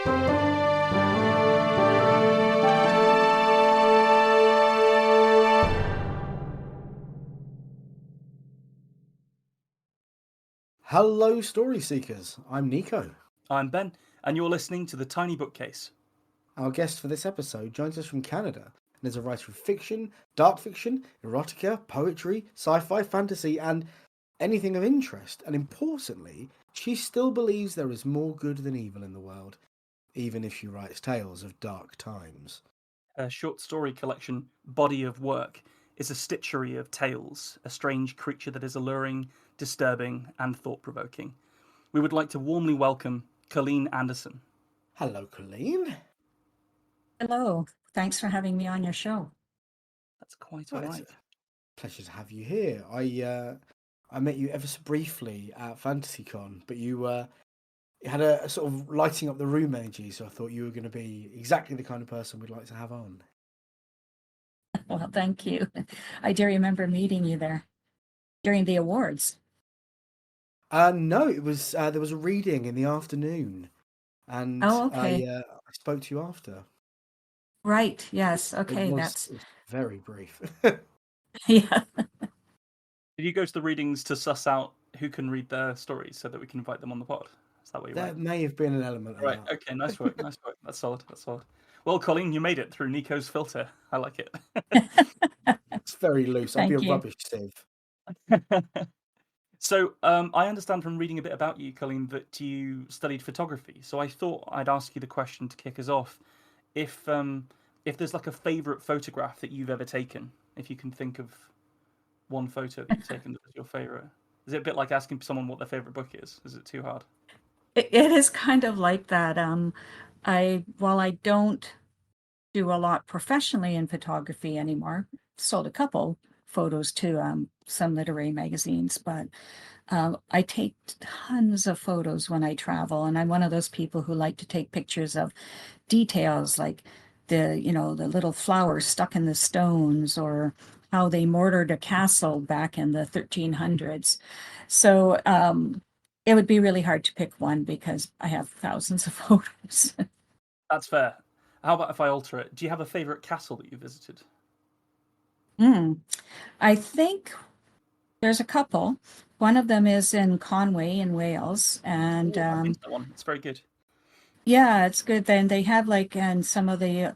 Hello, story seekers. I'm Nico. I'm Ben, and you're listening to The Tiny Bookcase. Our guest for this episode joins us from Canada and is a writer of fiction, dark fiction, erotica, poetry, sci-fi, fantasy, and anything of interest. And importantly, she still believes there is more good than evil in the world, even if she writes tales of dark times. Her short story collection, Body of Work, is a stitchery of tales, a strange creature that is alluring, disturbing, and thought-provoking. We would like to warmly welcome Colleen Anderson. Hello, Colleen. Hello. Thanks for having me on your show. That's quite all right. It's a pleasure to have you here. I met you ever so briefly at FantasyCon, but you had a sort of lighting up the room energy, so I thought you were going to be exactly the kind of person we'd like to have on. Well, thank you. I do remember meeting you there during the awards. No, it was there was a reading in the afternoon, and okay. I spoke to you after. Right. Yes. It Okay. was very brief. Yeah. Did you go to the readings to suss out who can read their stories so that we can invite them on the pod? Is that what you That may have been an element of Right. that. Okay. Nice work. Nice work. That's solid. That's solid. Well, Colleen, you made it through Nico's filter. I like it. It's very loose. I'd be a Thank you. rubbish sieve. So, I understand from reading a bit about you, Colleen, that you studied photography. So I thought I'd ask you the question to kick us off. If there's like a favourite photograph that you've ever taken, if you can think of one photo that you've taken that was your favourite. Is it a bit like asking someone what their favourite book is? Is it too hard? It is kind of like that. While I don't do a lot professionally in photography anymore, sold a couple photos to some literary magazines, but I take tons of photos when I travel, and I'm one of those people who like to take pictures of details like the little flowers stuck in the stones, or how they mortared a castle back in the 1300s. So it would be really hard to pick one because I have thousands of photos. That's fair. How about if I alter it? Do you have a favourite castle that you visited? I think there's a couple. One of them is in Conway in Wales, and I've been to that one. It's very good. yeah, it's good. Then they have like in some of the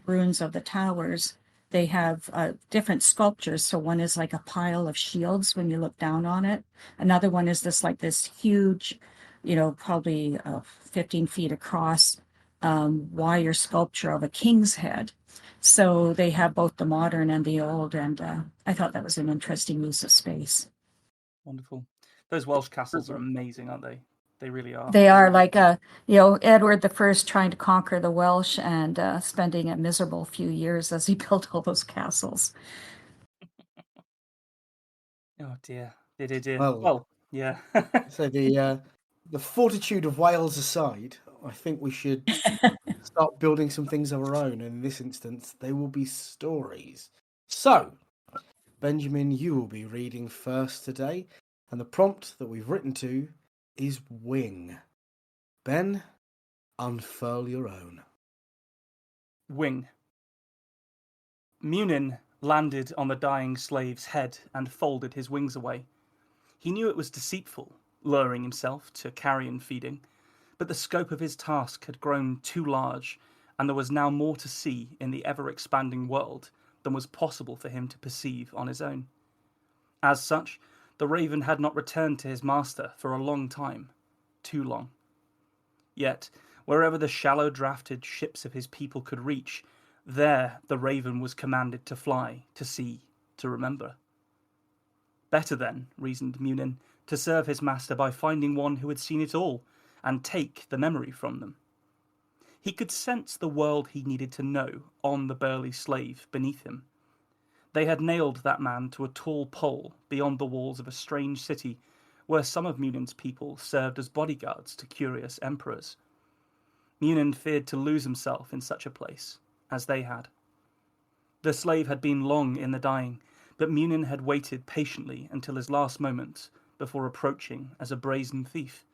ruins of the towers, they have different sculptures. So one is like a pile of shields when you look down on it. Another one is this huge, probably 15 feet across, wire sculpture of a king's head. So they have both the modern and the old, and I thought that was an interesting use of space. Wonderful. Those Welsh castles are amazing, aren't they? They really are. They are like Edward the First trying to conquer the Welsh and spending a miserable few years as he built all those castles. Oh dear. Dear. Well, yeah. so the fortitude of Wales aside, I think we should start building some things of our own. And in this instance, they will be stories. So, Benjamin, you will be reading first today, and the prompt that we've written to is wing. Ben, unfurl your own. Wing. Munin landed on the dying slave's head and folded his wings away. He knew it was deceitful, luring himself to carrion feeding, but the scope of his task had grown too large, and there was now more to see in the ever-expanding world than was possible for him to perceive on his own. As such, the raven had not returned to his master for a long time, too long. Yet, wherever the shallow-drafted ships of his people could reach, there the raven was commanded to fly, to see, to remember. Better then, reasoned Munin, to serve his master by finding one who had seen it all, and take the memory from them. He could sense the world he needed to know on the burly slave beneath him. They had nailed that man to a tall pole beyond the walls of a strange city where some of Munin's people served as bodyguards to curious emperors. Munin feared to lose himself in such a place, as they had. The slave had been long in the dying, but Munin had waited patiently until his last moments before approaching as a brazen thief.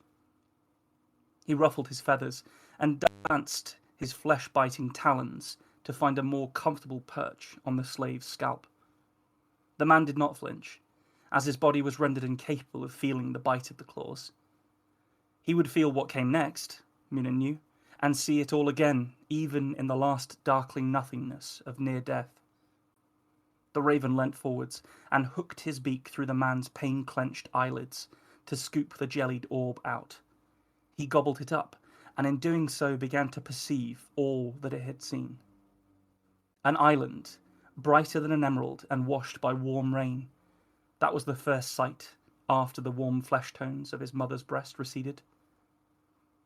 He ruffled his feathers and advanced his flesh-biting talons to find a more comfortable perch on the slave's scalp. The man did not flinch, as his body was rendered incapable of feeling the bite of the claws. He would feel what came next, Munin knew, and see it all again, even in the last darkling nothingness of near death. The raven leant forwards and hooked his beak through the man's pain-clenched eyelids to scoop the jellied orb out. He gobbled it up, and in doing so began to perceive all that it had seen. An island, brighter than an emerald and washed by warm rain. That was the first sight, after the warm flesh tones of his mother's breast receded.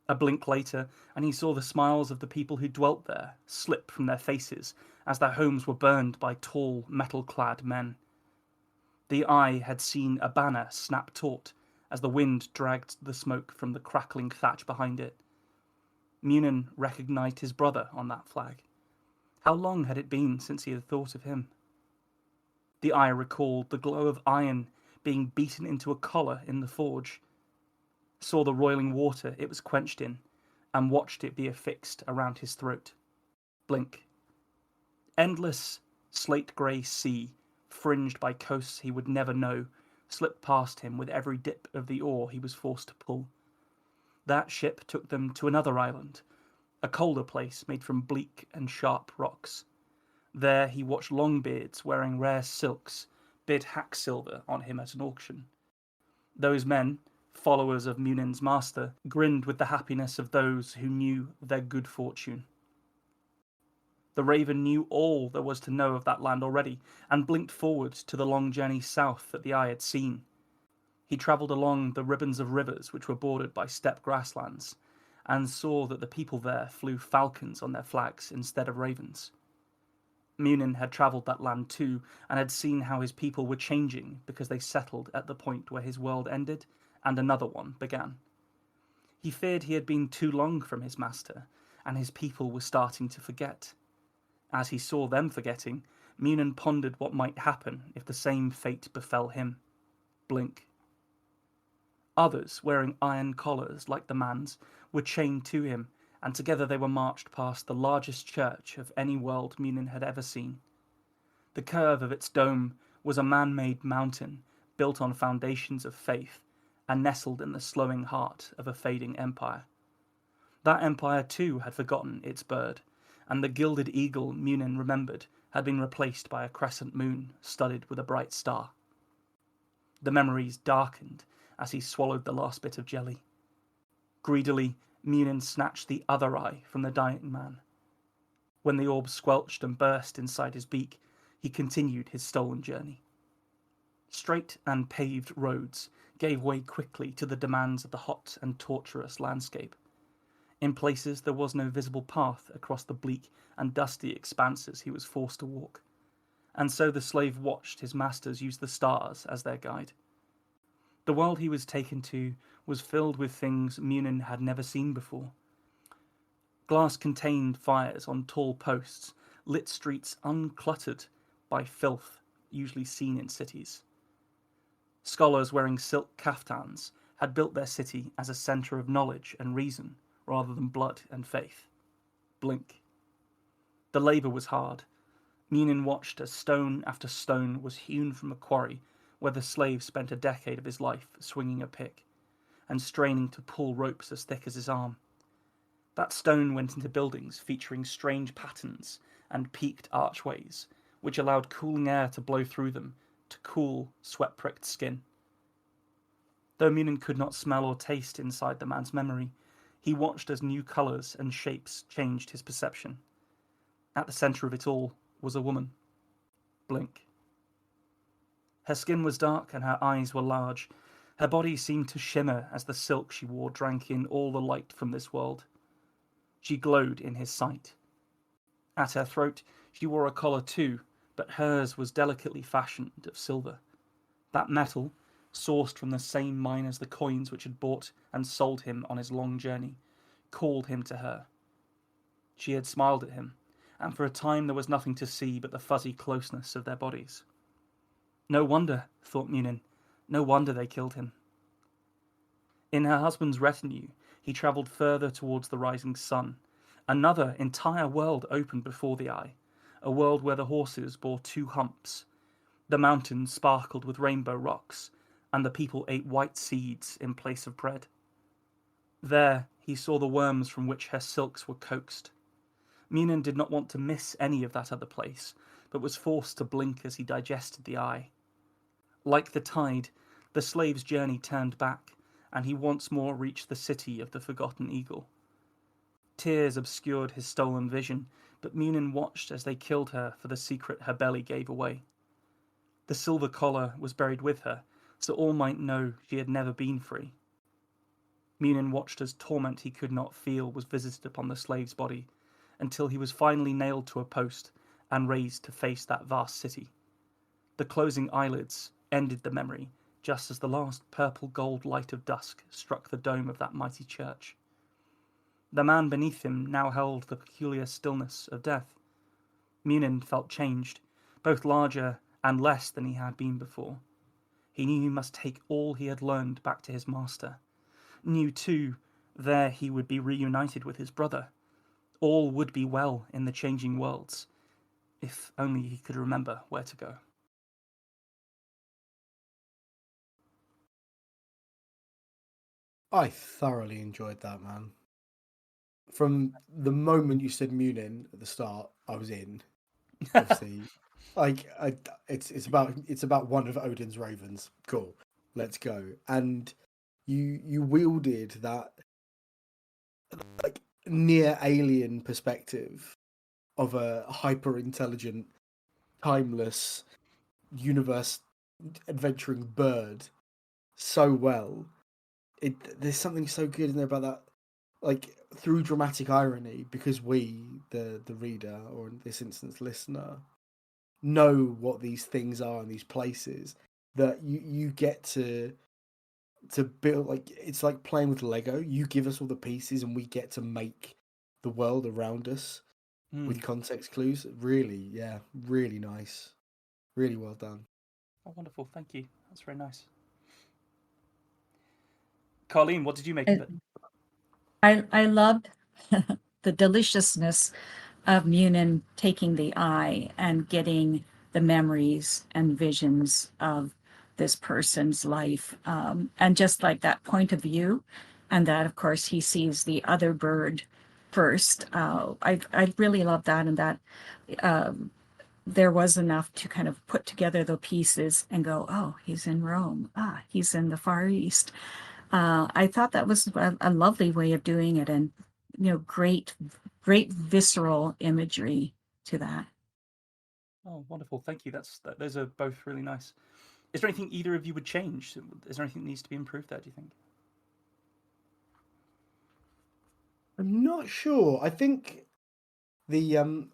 A blink later, and he saw the smiles of the people who dwelt there slip from their faces as their homes were burned by tall, metal-clad men. The eye had seen a banner snap taut as the wind dragged the smoke from the crackling thatch behind it. Munin recognized his brother on that flag. How long had it been since he had thought of him? The eye recalled the glow of iron being beaten into a collar in the forge, saw the roiling water it was quenched in, and watched it be affixed around his throat. Blink. Endless, slate-grey sea, fringed by coasts he would never know, slipped past him with every dip of the oar he was forced to pull. That ship took them to another island, a colder place made from bleak and sharp rocks. There he watched Longbeards wearing rare silks bid hack silver on him at an auction. Those men, followers of Munin's master, grinned with the happiness of those who knew their good fortune. The raven knew all there was to know of that land already, and blinked forward to the long journey south that the eye had seen. He travelled along the ribbons of rivers which were bordered by steppe grasslands, and saw that the people there flew falcons on their flags instead of ravens. Munin had travelled that land too, and had seen how his people were changing because they settled at the point where his world ended and another one began. He feared he had been too long from his master, and his people were starting to forget. As he saw them forgetting, Munin pondered what might happen if the same fate befell him. Blink. Others, wearing iron collars like the man's, were chained to him, and together they were marched past the largest church of any world Munin had ever seen. The curve of its dome was a man-made mountain built on foundations of faith and nestled in the slowing heart of a fading empire. That empire too had forgotten its bird, and the gilded eagle Munin remembered had been replaced by a crescent moon studded with a bright star. The memories darkened as he swallowed the last bit of jelly. Greedily, Munin snatched the other eye from the dying man. When the orb squelched and burst inside his beak, he continued his stolen journey. Straight and paved roads gave way quickly to the demands of the hot and tortuous landscape. In places there was no visible path across the bleak and dusty expanses he was forced to walk, and so the slave watched his masters use the stars as their guide. The world he was taken to was filled with things Munin had never seen before. Glass-contained fires on tall posts lit streets uncluttered by filth usually seen in cities. Scholars wearing silk kaftans had built their city as a centre of knowledge and reason rather than blood and faith. Blink. The labour was hard. Munin watched as stone after stone was hewn from a quarry where the slave spent a decade of his life swinging a pick and straining to pull ropes as thick as his arm. That stone went into buildings featuring strange patterns and peaked archways, which allowed cooling air to blow through them to cool sweat-pricked skin. Though Munin could not smell or taste inside the man's memory, he watched as new colours and shapes changed his perception. At the centre of it all was a woman. Blink. Her skin was dark and her eyes were large. Her body seemed to shimmer as the silk she wore drank in all the light from this world. She glowed in his sight. At her throat she wore a collar too, but hers was delicately fashioned of silver. That metal, sourced from the same mine as the coins which had bought and sold him on his long journey, called him to her. She had smiled at him, and for a time there was nothing to see but the fuzzy closeness of their bodies. No wonder, thought Munin, no wonder they killed him. In her husband's retinue, he travelled further towards the rising sun, Another entire world opened before the eye, a world where the horses bore 2 humps, the mountains sparkled with rainbow rocks, and the people ate white seeds in place of bread. There he saw the worms from which her silks were coaxed. Munin did not want to miss any of that other place, but was forced to blink as he digested the eye. Like the tide, the slave's journey turned back, and he once more reached the city of the Forgotten Eagle. Tears obscured his stolen vision, but Munin watched as they killed her for the secret her belly gave away. The silver collar was buried with her, so all might know she had never been free. Munin watched as torment he could not feel was visited upon the slave's body, until he was finally nailed to a post and raised to face that vast city. The closing eyelids ended the memory, just as the last purple gold light of dusk struck the dome of that mighty church. The man beneath him now held the peculiar stillness of death. Munin felt changed, both larger and less than he had been before. He knew he must take all he had learned back to his master. Knew, too, there he would be reunited with his brother. All would be well in the changing worlds, if only he could remember where to go. I thoroughly enjoyed that, man. From the moment you said Munin at the start, I was in. Obviously, it's about one of Odin's ravens. Cool, let's go. And you wielded that like near alien perspective of a hyper intelligent, timeless, universe adventuring bird so well. There's something so good in there about that, like through dramatic irony, because we, the reader, or in this instance, listener, know what these things are and these places, that you get to build. Like, it's like playing with Lego. You give us all the pieces and we get to make the world around us with context clues. Really, yeah, really nice, really well done. Oh, wonderful, thank you. That's very nice. Colleen, what did you make of it? I loved the deliciousness of Munin taking the eye and getting the memories and visions of this person's life. And just like that point of view, and that, of course, he sees the other bird first. I really love that, and that there was enough to kind of put together the pieces and go, oh, he's in Rome. Ah, he's in the Far East. I thought that was a lovely way of doing it, and great visceral imagery to that. Oh, wonderful, thank you. Those are both really nice. Is there anything either of you would change? Is there anything that needs to be improved there, do you think? I'm not sure. I think that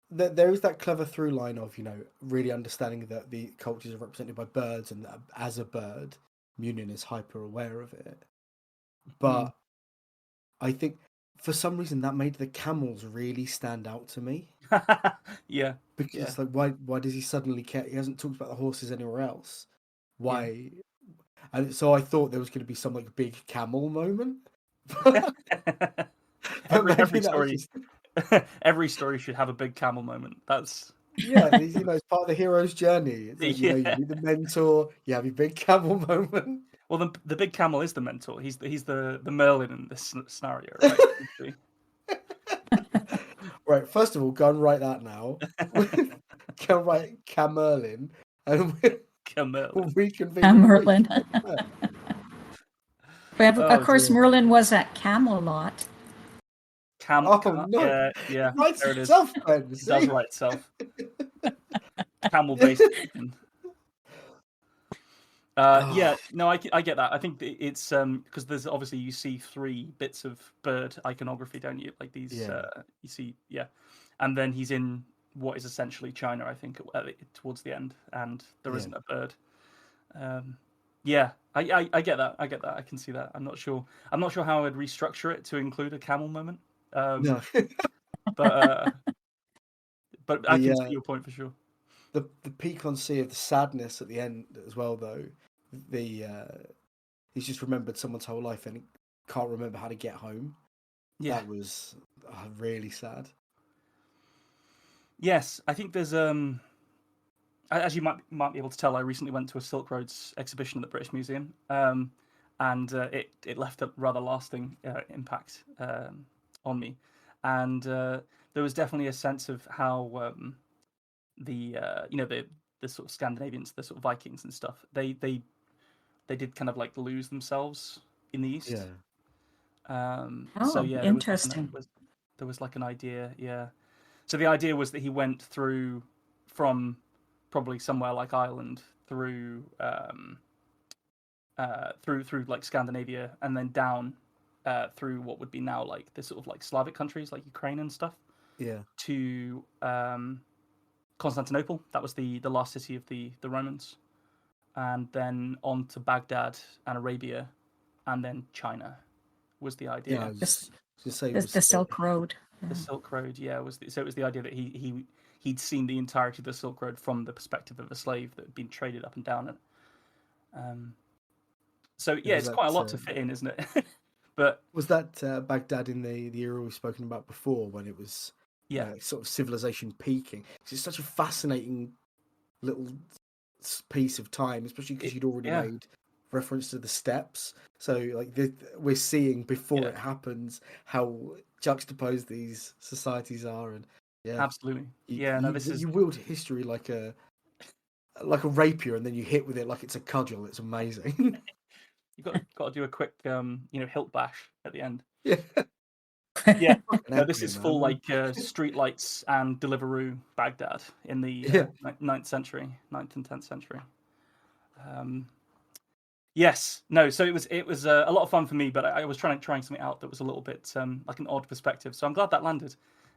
there is that clever through line of really understanding that the cultures are represented by birds, and that as a bird, Munin is hyper aware of it. But I think for some reason that made the camels really stand out to me. Yeah. Because yeah. it's like, why does he suddenly care? He hasn't talked about the horses anywhere else. Why? Yeah. And so I thought there was going to be some like big camel moment. every story, every story should have a big camel moment. That's it's part of the hero's journey. It's like, you meet the mentor, you have your big camel moment. Well, the big camel is the mentor. He's the Merlin in this scenario, right? Right. First of all, go and write that now. Go and write Camerlin, and we'll reconvene. Merlin. Of course, dear. Merlin was at Camelot. No. Yeah. Writes there it is. Itself, it does write itself. Camel-based. Yeah, no, I get that. I think it's because there's obviously you see 3 bits of bird iconography, don't you? Like these, you see, and then he's in what is essentially China, I think, towards the end, and there isn't a bird. Yeah, I get that. I can see that. I'm not sure how I'd restructure it to include a camel moment. No. but I can see your point for sure. The piquancy of the sadness at the end as well, though. He's just remembered someone's whole life and he can't remember how to get home. Yeah. That was really sad. Yes, I think there's as you might be able to tell, I recently went to a Silk Roads exhibition at the British Museum, and it left a rather lasting impact on me, and there was definitely a sense of how the the sort of Scandinavians, the sort of Vikings and stuff, they did kind of like lose themselves in the East. Yeah. So Oh, yeah, interesting. there was like an idea, yeah. So the idea was that he went through from probably somewhere like Ireland through like Scandinavia and then down through what would be now like the sort of like Slavic countries like Ukraine and stuff Yeah. to Constantinople. That was the last city of the Romans, and then on to Baghdad and Arabia, and then China was the idea. Yeah. I This, was just say it the was Silk Road. The Yeah. Silk Road, yeah, so it was the idea that he'd seen the entirety of the Silk Road from the perspective of a slave that had been traded up and down it. So it yeah, was it's quite a lot to that fit in, isn't it? But was that Baghdad in the era we've spoken about before when it was yeah, sort of civilization peaking. It's such a fascinating little piece of time, especially because you'd already yeah, made reference to the steps. So like we're seeing before yeah, it happens how juxtaposed these societies are, and yeah, absolutely. you Yeah, no, you, this is you wield history like a rapier, and then you hit with it like it's a cudgel. It's amazing. you've got to do a quick hilt bash at the end. Yeah, Yeah, fucking no, this epic, is full man. like street lights and Deliveroo Baghdad in the Yeah, 9th century, 9th and 10th century. Yes, no. So it was a lot of fun for me, but I was trying something out that was a little bit like an odd perspective. So I'm glad that landed.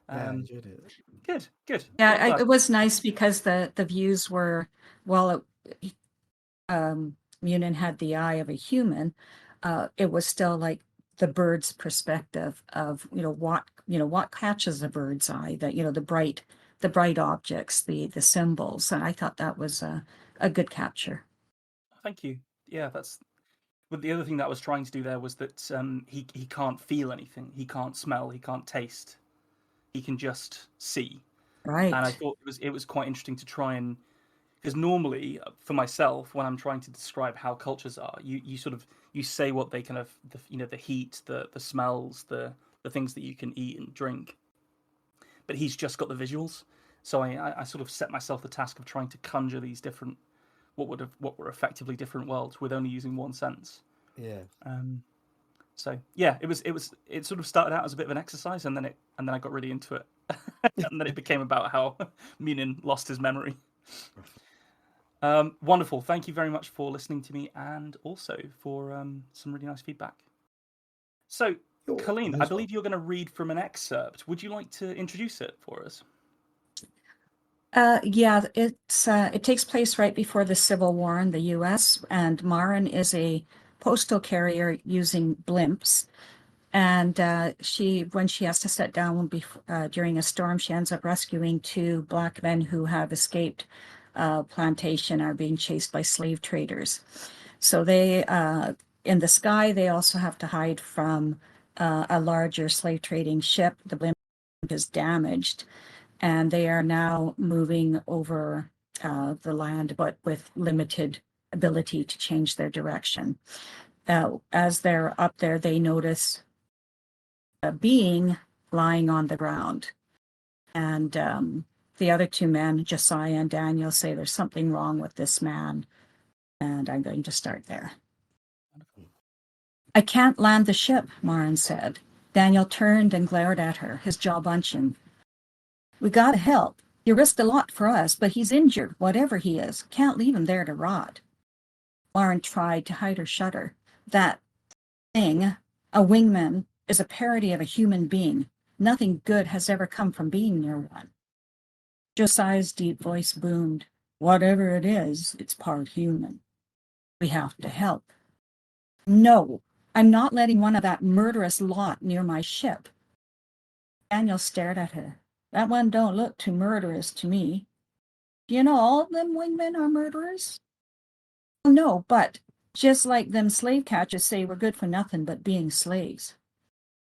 yeah, I enjoyed it. Good, good. Yeah, Well, I'm glad. it was nice because the views were, well, Munin had the eye of a human. It was still like the bird's perspective of, what catches a bird's eye, that, the bright objects, the symbols. And I thought that was a good capture. Thank you. Yeah, that's. But the other thing that I was trying to do there was that he can't feel anything. He can't smell. He can't taste. He can just see. And I Right. thought it was quite interesting to try and because normally for myself when I'm trying to describe how cultures are, you sort of you say what they kind of the heat, the smells, the things that you can eat and drink. But he's just got the visuals. So I sort of set myself the task of trying to conjure these different what were effectively different worlds with only using one sense. Yeah, Um, so yeah, it sort of started out as a bit of an exercise, and then I got really into it, and then it became about how Munin lost his memory. Wonderful. Thank you very much for listening to me, and also for some really nice feedback. So, Colleen, I believe you're going to read from an excerpt. Would you like to introduce it for us? Yeah, it takes place right before the Civil War in the U.S., and Marin is a postal carrier using blimps. And when she has to set down during a storm, she ends up rescuing two black men who have escaped plantation, are being chased by slave traders. So they, in the sky, they also have to hide from a larger slave trading ship. The blimp is damaged, and they are now moving over the land, but with limited ability to change their direction. As they're up there, they notice a being lying on the ground. And the other two men, Josiah and Daniel, say there's something wrong with this man. And I'm going to start there. I can't land the ship, Marin said. Daniel turned and glared at her, his jaw bunching. We gotta help. You risked a lot for us, but he's injured, whatever he is. Can't leave him there to rot. Marin tried to hide her shudder. That thing, a wingman, is a parody of a human being. Nothing good has ever come from being near one. Josiah's deep voice boomed. Whatever it is, it's part human. We have to help. No, I'm not letting one of that murderous lot near my ship. Daniel stared at her. That one don't look too murderous to me. Do you know all of them wingmen are murderers? No, but just like them slave catchers say we're good for nothing but being slaves.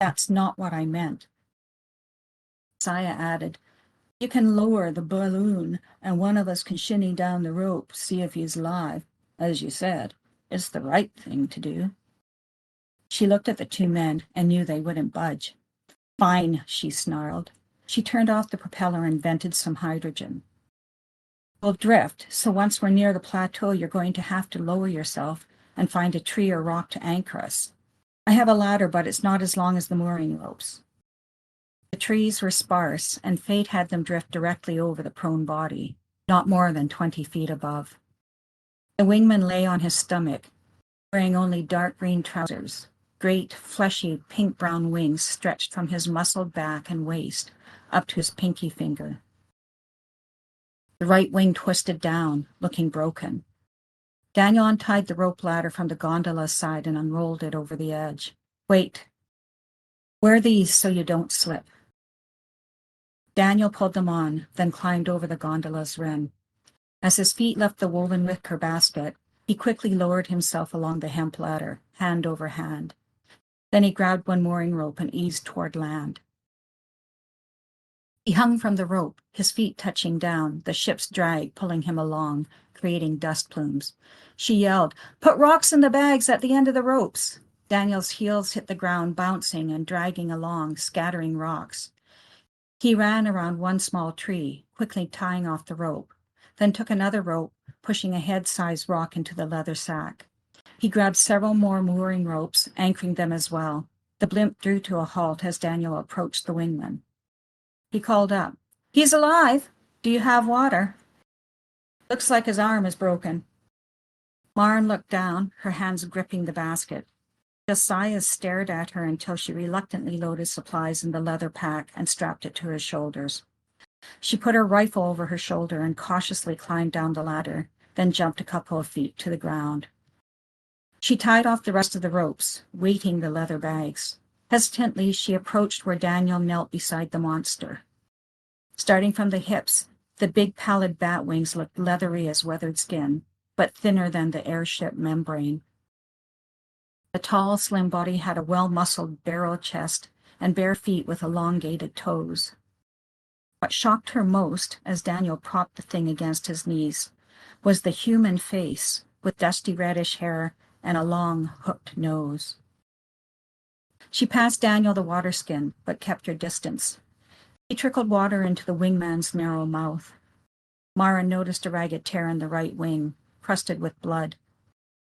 That's not what I meant. Josiah added, you can lower the balloon and one of us can shinny down the rope, see if he's alive. As you said, it's the right thing to do. She looked at the two men and knew they wouldn't budge. Fine, she snarled. She turned off the propeller and vented some hydrogen. We'll drift, so once we're near the plateau, you're going to have to lower yourself and find a tree or rock to anchor us. I have a ladder, but it's not as long as the mooring ropes. The trees were sparse, and fate had them drift directly over the prone body, not more than 20 feet above. The wingman lay on his stomach, wearing only dark green trousers. Great, fleshy, pink-brown wings stretched from his muscled back and waist up to his pinky finger. The right wing twisted down, looking broken. Daniel untied the rope ladder from the gondola's side and unrolled it over the edge. Wait. Wear these so you don't slip. Daniel pulled them on, then climbed over the gondola's rim. As his feet left the woven wicker basket, he quickly lowered himself along the hemp ladder, hand over hand. Then he grabbed one mooring rope and eased toward land. He hung from the rope, his feet touching down, the ship's drag pulling him along, creating dust plumes. She yelled, "Put rocks in the bags at the end of the ropes." Daniel's heels hit the ground, bouncing and dragging along, scattering rocks. He ran around one small tree, quickly tying off the rope, then took another rope, pushing a head-sized rock into the leather sack. He grabbed several more mooring ropes, anchoring them as well. The blimp drew to a halt as Daniel approached the wingman. He called up, "He's alive. Do you have water?" "Looks like his arm is broken." Maren looked down, her hands gripping the basket. Josiah stared at her until she reluctantly loaded supplies in the leather pack and strapped it to her shoulders. She put her rifle over her shoulder and cautiously climbed down the ladder, then jumped a couple of feet to the ground. She tied off the rest of the ropes, weighting the leather bags. Hesitantly, she approached where Daniel knelt beside the monster. Starting from the hips, the big pallid bat wings looked leathery as weathered skin, but thinner than the airship membrane. The tall, slim body had a well-muscled barrel chest and bare feet with elongated toes. What shocked her most, as Daniel propped the thing against his knees, was the human face with dusty reddish hair and a long, hooked nose. She passed Daniel the water skin, but kept her distance. He trickled water into the wingman's narrow mouth. Mara noticed a ragged tear in the right wing, crusted with blood.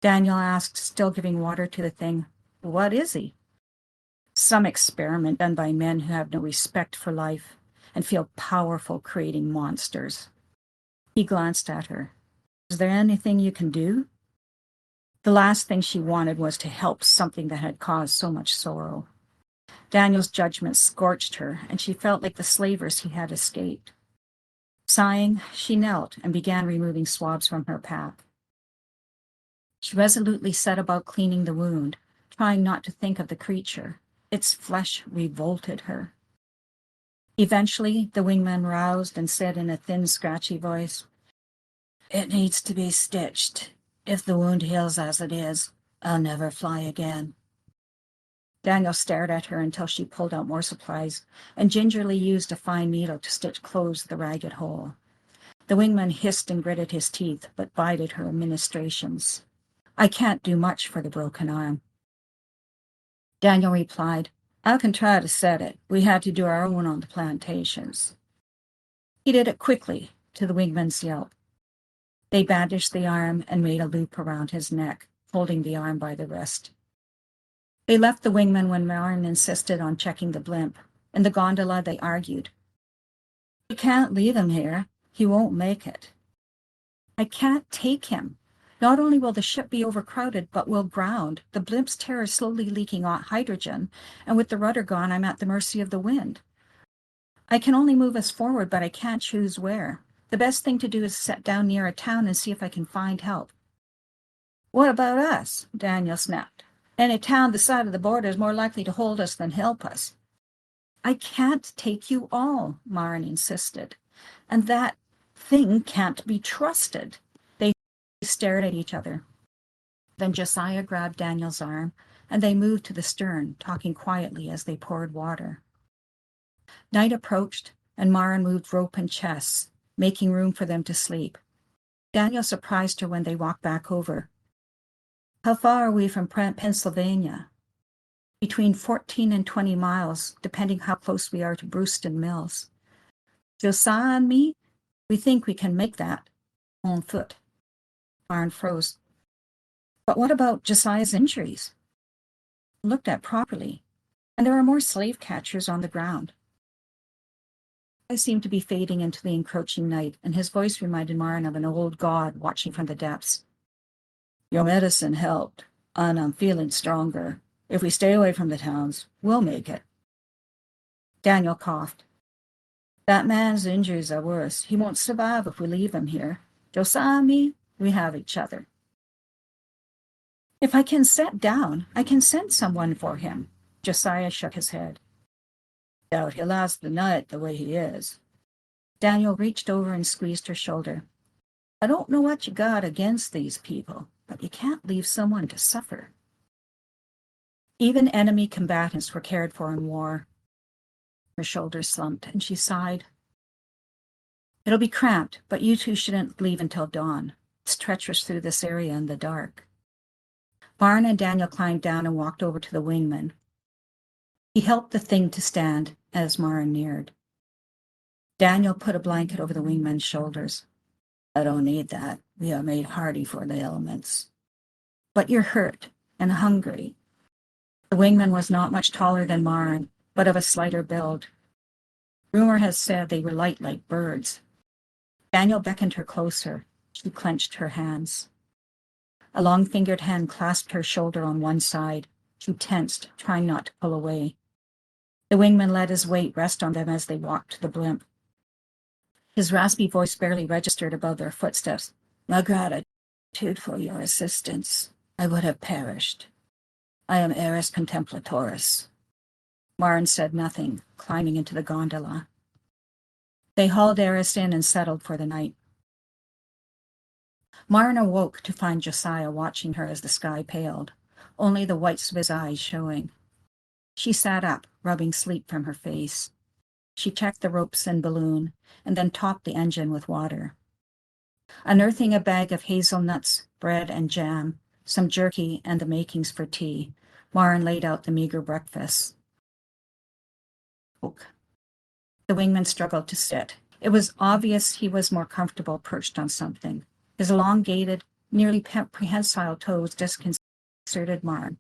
Daniel asked, still giving water to the thing, "What is he?" "Some experiment done by men who have no respect for life and feel powerful creating monsters." He glanced at her. "Is there anything you can do?" The last thing she wanted was to help something that had caused so much sorrow. Daniel's judgment scorched her, and she felt like the slavers he had escaped. Sighing, she knelt and began removing swabs from her pack. She resolutely set about cleaning the wound, trying not to think of the creature. Its flesh revolted her. Eventually, the wingman roused and said in a thin, scratchy voice, "It needs to be stitched. If the wound heals as it is, I'll never fly again." Daniel stared at her until she pulled out more supplies and gingerly used a fine needle to stitch close the ragged hole. The wingman hissed and gritted his teeth, but bided her ministrations. "I can't do much for the broken arm." Daniel replied, "I can try to set it. We had to do our own on the plantations." He did it quickly, to the wingman's yelp. They bandaged the arm and made a loop around his neck, holding the arm by the wrist. They left the wingman when Maren insisted on checking the blimp. In the gondola, they argued. "We can't leave him here. He won't make it." "I can't take him. Not only will the ship be overcrowded, but we'll ground. The blimp's tear is slowly leaking hydrogen, and with the rudder gone, I'm at the mercy of the wind. I can only move us forward, but I can't choose where. The best thing to do is set down near a town and see if I can find help." "What about us?" Daniel snapped. "Any town this side of the border is more likely to hold us than help us." "I can't take you all," Maren insisted. "And that thing can't be trusted." They stared at each other. Then Josiah grabbed Daniel's arm, and they moved to the stern, talking quietly as they poured water. Night approached, and Maren moved rope and chests, making room for them to sleep. Daniel surprised her when they walked back over. How far are we from Pennsylvania? Between 14 and 20 miles, depending how close we are to Brewston Mills. Josiah and me, we think we can make that on foot. Maren froze. But what about Josiah's injuries? Looked at properly, and there are more slave catchers on the ground. I seemed to be fading into the encroaching night, and his voice reminded Maren of an old god watching from the depths. Your medicine helped, and I'm feeling stronger. If we stay away from the towns, we'll make it. Daniel coughed. That man's injuries are worse. He won't survive if we leave him here. Josiah and me, we have each other. If I can sit down, I can send someone for him. Josiah shook his head. Doubt he'll last the night the way he is. Daniel reached over and squeezed her shoulder. I don't know what you got against these people, but you can't leave someone to suffer. Even enemy combatants were cared for in war. Her shoulders slumped, and she sighed. It'll be cramped, but you two shouldn't leave until dawn. It's treacherous through this area in the dark. Maren and Daniel climbed down and walked over to the wingman. He helped the thing to stand as Maren neared. Daniel put a blanket over the wingman's shoulders. I don't need that. We are made hardy for the elements. But you're hurt and hungry. The wingman was not much taller than Maren, but of a slighter build. Rumor has said they were light like birds. Daniel beckoned her closer. She clenched her hands. A long-fingered hand clasped her shoulder on one side. She tensed, trying not to pull away. The wingman let his weight rest on them as they walked to the blimp. His raspy voice barely registered above their footsteps. My gratitude for your assistance. I would have perished. I am Eris Contemplatoris. Maren said nothing, climbing into the gondola. They hauled Eris in and settled for the night. Maren awoke to find Josiah watching her as the sky paled, only the whites of his eyes showing. She sat up, rubbing sleep from her face. She checked the ropes and balloon, and then topped the engine with water. Unearthing a bag of hazelnuts, bread, and jam, some jerky, and the makings for tea, Maren laid out the meager breakfast. The wingman struggled to sit. It was obvious he was more comfortable perched on something. His elongated, nearly prehensile toes disconcerted Maren.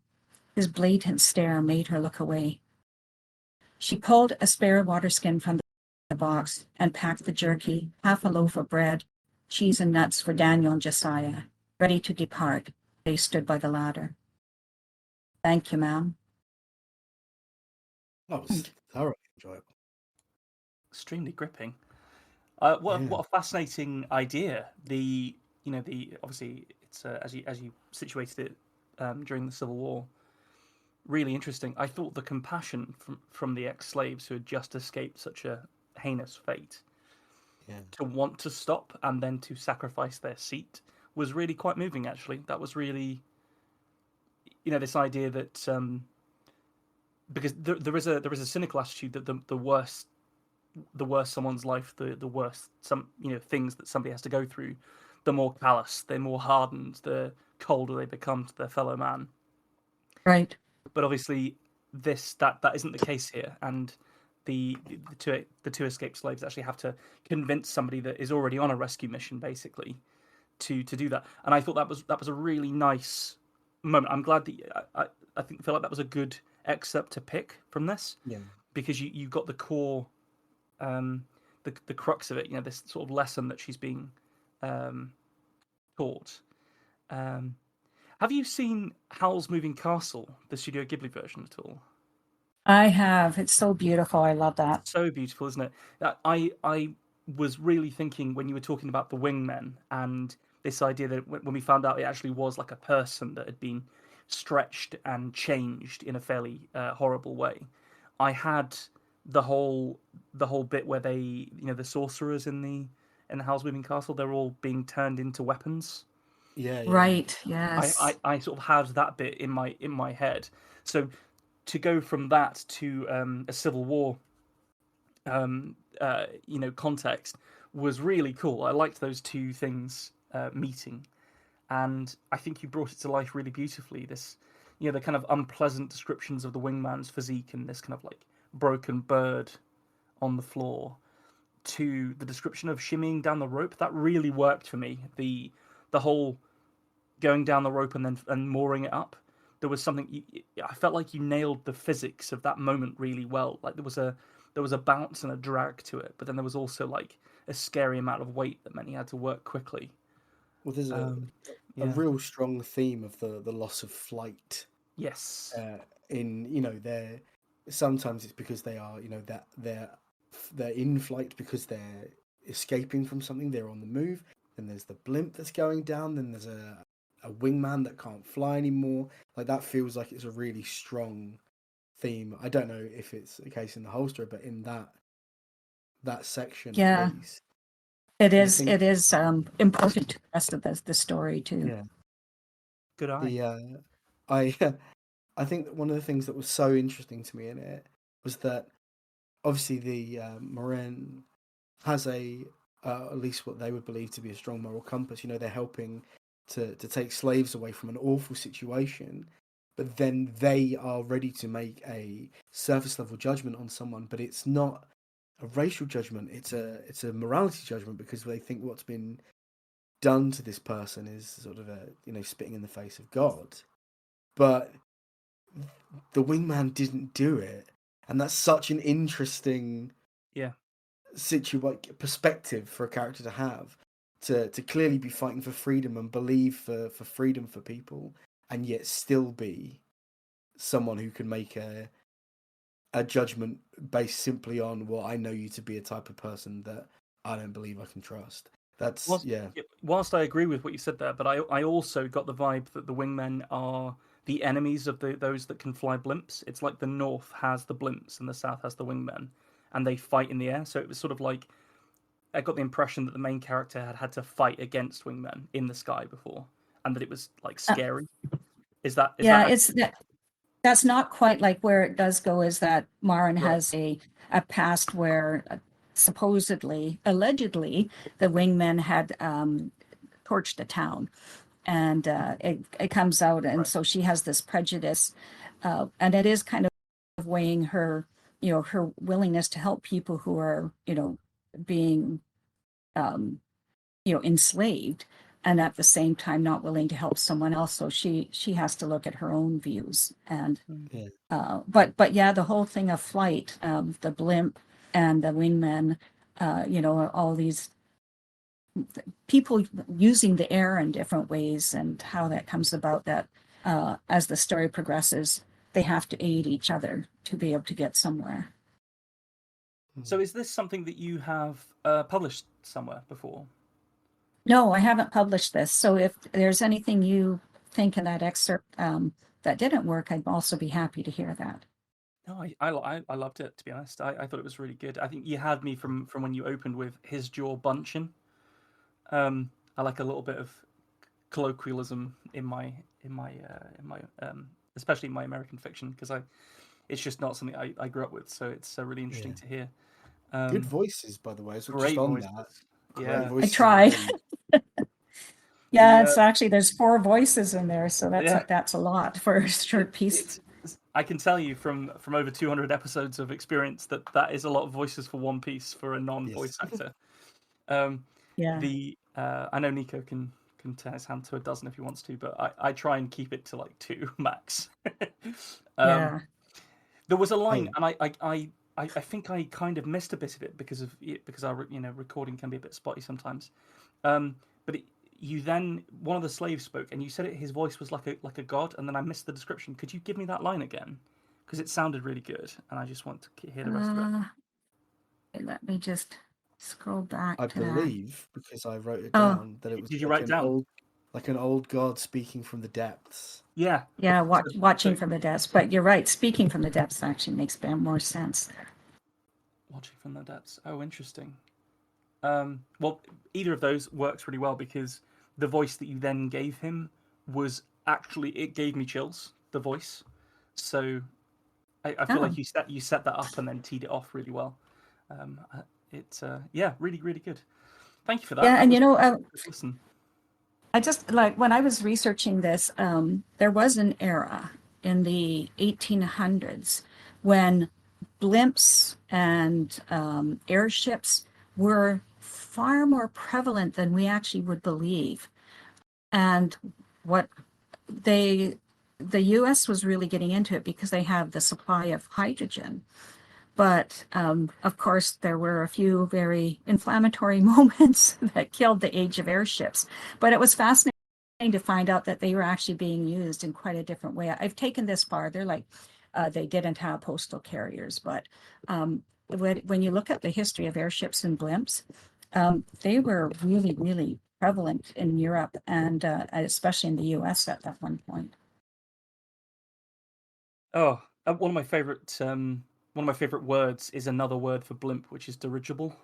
His blatant stare made her look away. She pulled a spare water skin from the box and packed the jerky, half a loaf of bread, cheese and nuts for Daniel and Josiah. Ready to depart, they stood by the ladder. Thank you, ma'am. That was thoroughly enjoyable. Extremely gripping. What a fascinating idea. Obviously it's as you situated it during the Civil War. Really interesting. I thought the compassion from the ex-slaves who had just escaped such a heinous fate to want to stop and then to sacrifice their seat was really quite moving. Actually, that was really, this idea that because there is a cynical attitude that the worse someone's life, the worse things that somebody has to go through, the more callous, the more hardened, the colder they become to their fellow man. Right. But obviously, that isn't the case here, and the two escaped slaves actually have to convince somebody that is already on a rescue mission, basically, to do that. And I thought that was a really nice moment. I'm glad that I feel like that was a good excerpt to pick from this, because you got the core, the crux of it. This sort of lesson that she's being taught. Have you seen Howl's Moving Castle, the Studio Ghibli version, at all? I have. It's so beautiful. I love that. So beautiful, isn't it? I was really thinking when you were talking about the wingmen and this idea that when we found out it actually was like a person that had been stretched and changed in a fairly horrible way. I had the whole bit where they, the sorcerers in the Howl's Moving Castle, they're all being turned into weapons. Yeah, yeah. Right. I, Yes. I sort of had that bit in my head. So to go from that to a Civil War context was really cool. I liked those two things meeting, and I think you brought it to life really beautifully. This, the kind of unpleasant descriptions of the wingman's physique and this kind of like broken bird on the floor, to the description of shimmying down the rope. That really worked for me. The whole going down the rope and then mooring it up. There was something I felt like you nailed the physics of that moment really well. Like there was a bounce and a drag to it, but then there was also like a scary amount of weight that meant he had to work quickly. Well, there's a Yeah. real strong theme of the loss of flight. Yes. In their sometimes it's because they are that they're in flight because they're escaping from something. They're on the move. Then there's the blimp that's going down. Then there's a wingman that can't fly anymore. Like that feels like it's a really strong theme. I don't know if it's the case in the whole story, but in that section at Yeah. least. It And I is. think It is important to the rest of the story too. yeah, Good eye. I I think that one of the things that was so interesting to me in it was that obviously the Moran has at least what they would believe to be a strong moral compass. They're helping to take slaves away from an awful situation, but then they are ready to make a surface level judgment on someone, but it's not a racial judgment. It's a morality judgment because they think what's been done to this person is sort of spitting in the face of God. But the wingman didn't do it, and that's such an interesting Yeah. perspective for a character to have, to clearly be fighting for freedom and believe for freedom for people, and yet still be someone who can make a judgment based simply on, well, I know you to be a type of person that I don't believe I can trust. That's Whilst, yeah. whilst I agree with what you said there, but I also got the vibe that the wingmen are the enemies of those that can fly blimps. It's like the North has the blimps and the South has the wingmen, and they fight in the air. So it was sort of like I got the impression that the main character had to fight against wingmen in the sky before, and that it was like Uh, scary. Is yeah, that it's that's not quite like where it does go. Is that Marin right? has a past where supposedly, allegedly, the wingmen had torched the town, and it comes out, and Right. so she has this prejudice, and it is kind of weighing her, her willingness to help people who are, being um, enslaved, and at the same time not willing to help someone else. So she has to look at her own views. And Mm. Yeah. but yeah, the whole thing of flight, the blimp and the wingmen, all these people using the air in different ways, and how that comes about, that as the story progresses, they have to aid each other to be able to get somewhere. So is this something that you have published somewhere before? No, I haven't published this. So if there's anything you think in that excerpt that didn't work, I'd also be happy to hear that. No, I loved it, to be honest. I thought it was really good. I think you had me from when you opened with his jaw bunching. I like a little bit of colloquialism in my especially in my American fiction, because it's just not something I grew up with, so it's really interesting Yeah. to hear. Good Um, voices, by the way. So just Great on voices. that, great Yeah. I voices tried. indeed. Yeah, The it's actually, there's 4 voices in there, so yeah, that's a lot for a short piece. I can tell you from over 200 episodes of experience that is a lot of voices for one piece for a non-voice Yes. actor. Um, Yeah, I know Nico can turn his hand to a dozen if he wants to, but I try and keep it to like two max. um, yeah. there was a line, Oh, and I think I kind of missed a bit of it because our recording can be a bit spotty sometimes. But you then one of the slaves spoke, and you said his voice was like a god, and then I missed the description. Could you give me that line again? Because it sounded really good, and I just want to hear the rest of it. Let me just scroll back I to that. believe because I wrote it Oh, down that it was Did you write it down? like an old god speaking from the depths. Yeah. yeah, So watching from the depths. But you're right, speaking from the depths actually makes more sense. watching from the depths. Oh, interesting. Well, either of those works really well because the voice that you then gave him was actually, it gave me chills. The voice, so I feel Oh, like you set that up and then teed it off really well. It's yeah, really really good. Thank you for that. yeah. That And was a good listen. I just like when I was researching this, there was an era in the 1800s when blimps and airships were far more prevalent than we actually would believe. And what they, the US was really getting into it because they have the supply of hydrogen. But of course, there were a few very inflammatory moments that killed the age of airships. But it was fascinating to find out that they were actually being used in quite a different way. I've taken this far. They're like, they didn't have postal carriers, but when you look at the history of airships and blimps, they were really, really prevalent in Europe and especially in the US at that one point. Oh, one of my favorite words is another word for blimp, which is dirigible.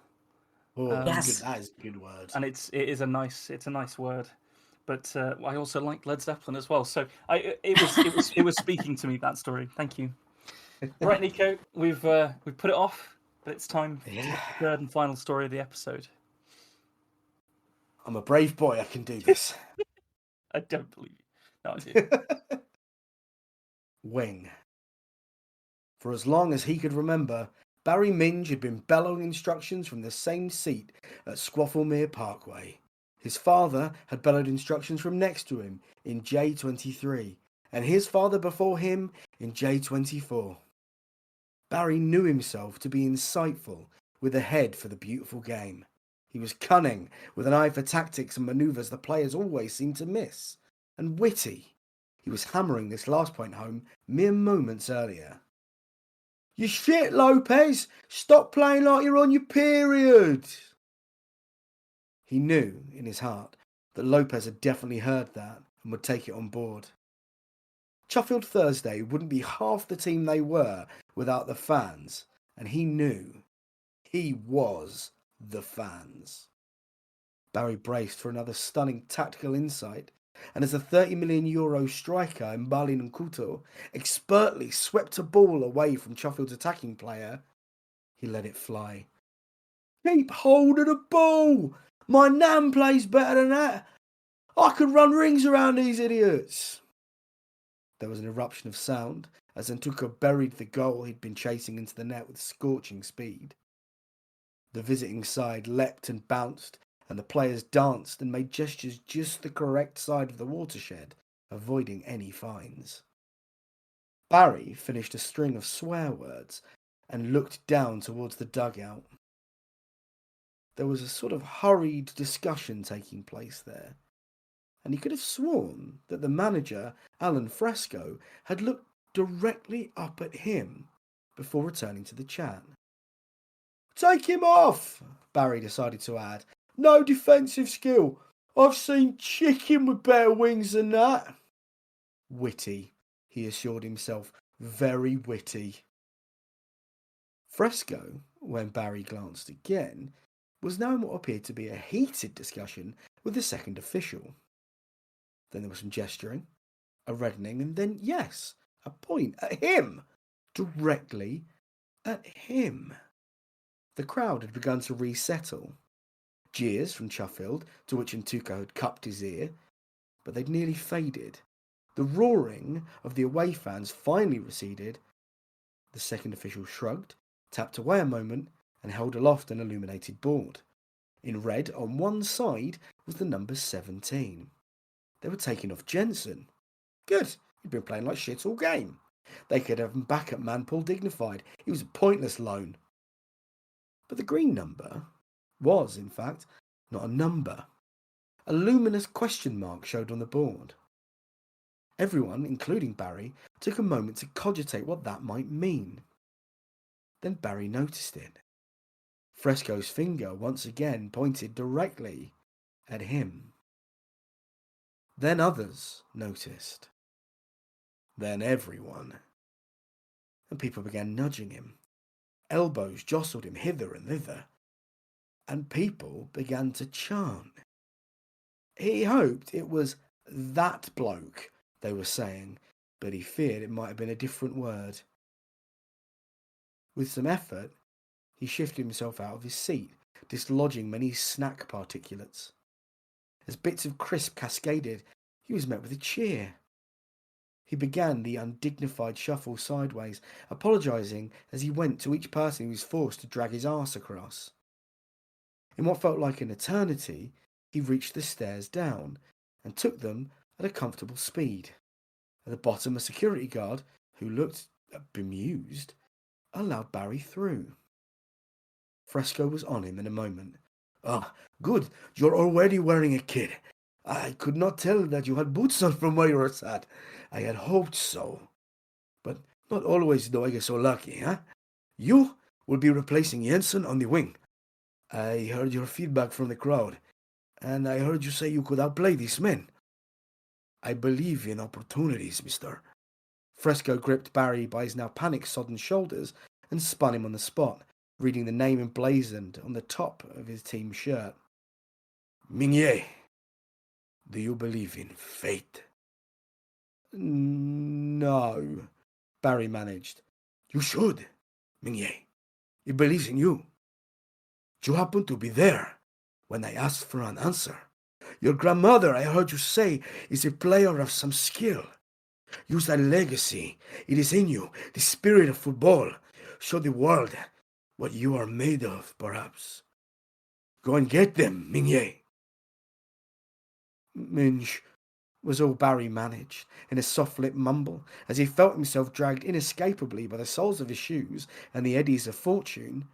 Oh, that's good. Yes. That is a good word. And it's a nice word. But I also like Led Zeppelin as well. So it was speaking to me, that story. Thank you. Right, Nico, we've put it off, but it's time for the third and final story of the episode. I'm a brave boy. I can do this. I don't believe you. No, I do. Wing. For as long as he could remember, Barry Minge had been bellowing instructions from the same seat at Squafflemere Parkway. His father had bellowed instructions from next to him in J23, and his father before him in J24. Barry knew himself to be insightful, with a head for the beautiful game. He was cunning, with an eye for tactics and manoeuvres the players always seemed to miss, and witty. He was hammering this last point home mere moments earlier. You shit, Lopez! Stop playing like you're on your period! He knew, in his heart, that Lopez had definitely heard that and would take it on board. Sheffield Thursday wouldn't be half the team they were without the fans, and he knew he was the fans. Barry braced for another stunning tactical insight, and as the €30 million striker Mbali Nkuto expertly swept a ball away from Sheffield's attacking player, he let it fly. Keep hold of the ball! My nan plays better than that! I could run rings around these idiots! There was an eruption of sound as Ntuka buried the goal he'd been chasing into the net with scorching speed. The visiting side leapt and bounced, and the players danced and made gestures just the correct side of the watershed, avoiding any fines. Barry finished a string of swear words and looked down towards the dugout. There was a sort of hurried discussion taking place there, and he could have sworn that the manager, Alan Fresco, had looked directly up at him before returning to the chat. Take him off, Barry decided to add. No defensive skill. I've seen chicken with better wings than that. Witty, he assured himself. Very witty. Fresco, when Barry glanced again, was now in what appeared to be a heated discussion with the second official. Then there was some gesturing, a reddening, and then, yes, a point at him. Directly at him. The crowd had begun to resettle. Jeers from Sheffield, to which Ntuka had cupped his ear, but they'd nearly faded. The roaring of the away fans finally receded. The second official shrugged, tapped away a moment, and held aloft an illuminated board. In red on one side was the number 17. They were taking off Jensen. Good, he'd been playing like shit all game. They could have him back at Manpool dignified. He was a pointless loan. But the green number was, in fact, not a number. A luminous question mark showed on the board. Everyone, including Barry, took a moment to cogitate what that might mean. Then Barry noticed it. Fresco's finger once again pointed directly at him. Then others noticed. Then everyone. And people began nudging him. Elbows jostled him hither and thither. And people began to chant. He hoped it was that bloke they were saying, but he feared it might have been a different word. With some effort, he shifted himself out of his seat, dislodging many snack particulates. As bits of crisp cascaded, he was met with a cheer. He began the undignified shuffle sideways, apologising as he went to each person he was forced to drag his arse across. In what felt like an eternity, he reached the stairs down and took them at a comfortable speed. At the bottom, a security guard, who looked bemused, allowed Barry through. Fresco was on him in a moment. "Ah, good, you're already wearing a kit. I could not tell that you had boots on from where you were sat. I had hoped so. But not always do I get so lucky, huh? You will be replacing Jensen on the wing. I heard your feedback from the crowd, and I heard you say you could outplay these men. I believe in opportunities, mister." Fresco gripped Barry by his now panic-sodden shoulders and spun him on the spot, reading the name emblazoned on the top of his team shirt. "Mignet, do you believe in fate?" "No," Barry managed. "You should, Mignet. It believes in you. You happened to be there when I asked for an answer. Your grandmother, I heard you say, is a player of some skill. Use that legacy. It is in you, the spirit of football. Show the world what you are made of, perhaps. Go and get them, Mignet." "Minge," was all Barry managed, in a soft-lipped mumble, as he felt himself dragged inescapably by the soles of his shoes and the eddies of fortune